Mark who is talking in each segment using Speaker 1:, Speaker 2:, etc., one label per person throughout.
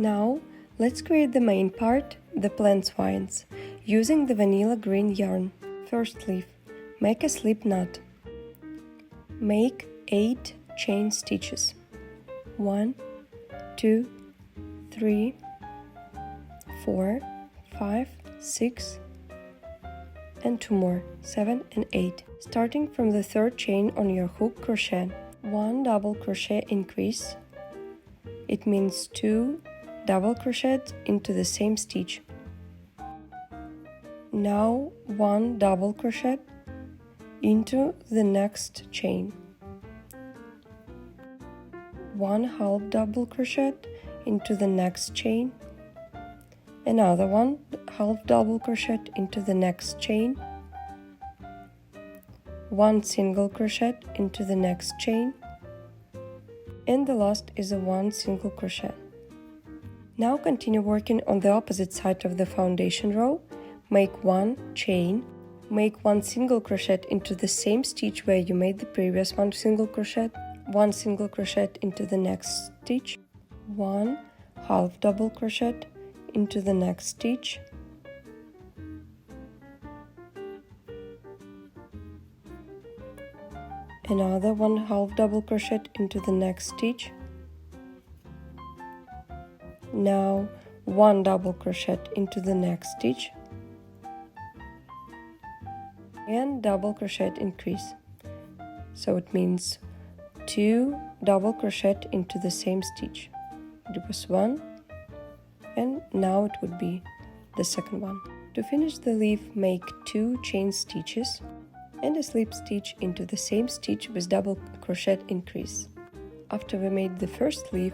Speaker 1: Now, let's create the main part, the plant vines, using the vanilla green yarn. First leaf, make a slip knot. Make 8 chain stitches. 1, 2, 3, 4, 5, 6, and 2 more, 7 and 8. Starting from the third chain on your hook crochet, 1 double crochet increase. It means 2 double crochet into the same stitch. Now 1 double crochet into the next chain. 1 half double crochet into the next chain. Another 1 half double crochet into the next chain. 1 single crochet into the next chain. And the last is a 1 single crochet. Now continue working on the opposite side of the foundation row. Make 1 chain, make 1 single crochet into the same stitch where you made the previous 1 single crochet, 1 single crochet into the next stitch, 1 half double crochet into the next stitch, another 1 half double crochet into the next stitch. Now 1 double crochet into the next stitch and double crochet increase. So it means 2 double crochet into the same stitch. It was 1 and now it would be the second one. To finish the leaf, make 2 chain stitches and a slip stitch into the same stitch with double crochet increase. After we made the first leaf,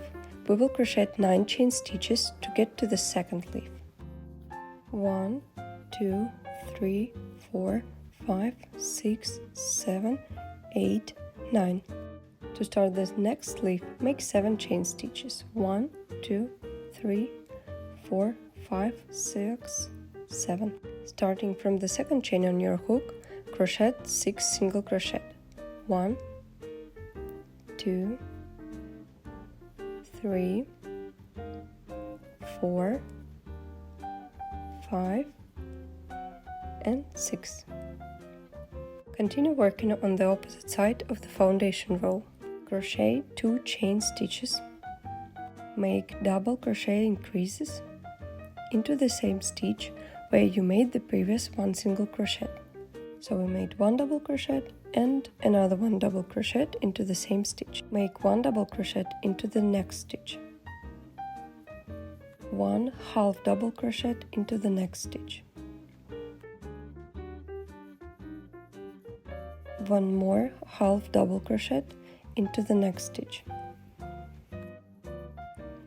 Speaker 1: we will crochet 9 chain stitches to get to the second leaf. 1, 2, 3, 4, 5, 6, 7, 8, 9. To start the next leaf, make 7 chain stitches. 1, 2, 3, 4, 5, 6, 7. Starting from the second chain on your hook, crochet 6 single crochet. 1, 2, 3, 4, 5, and 6. Continue working on the opposite side of the foundation row. Crochet 2 chain stitches. Make double crochet increases into the same stitch where you made the previous 1 single crochet. So we made 1 double crochet and another 1 double crochet into the same stitch. Make 1 double crochet into the next stitch. 1 half double crochet into the next stitch. 1 more half double crochet into the next stitch.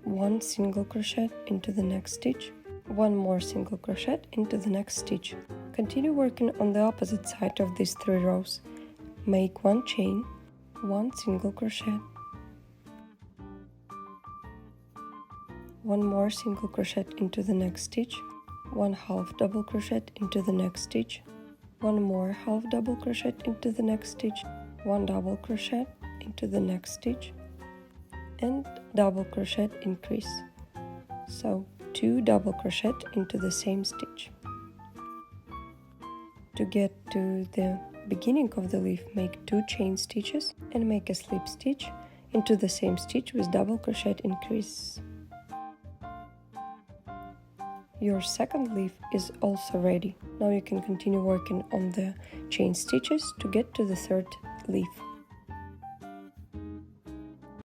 Speaker 1: 1 single crochet into the next stitch. 1 more single crochet into the next stitch. Continue working on the opposite side of these 3 rows. Make 1 chain, 1 single crochet, 1 more single crochet into the next stitch, 1 half double crochet into the next stitch, 1 more half double crochet into the next stitch, 1 double crochet into the next stitch, and double crochet increase. So 2 double crochet into the same stitch. To get to the beginning of the leaf, make 2 chain stitches and make a slip stitch into the same stitch with double crochet increase. Your second leaf is also ready. Now you can continue working on the chain stitches to get to the third leaf.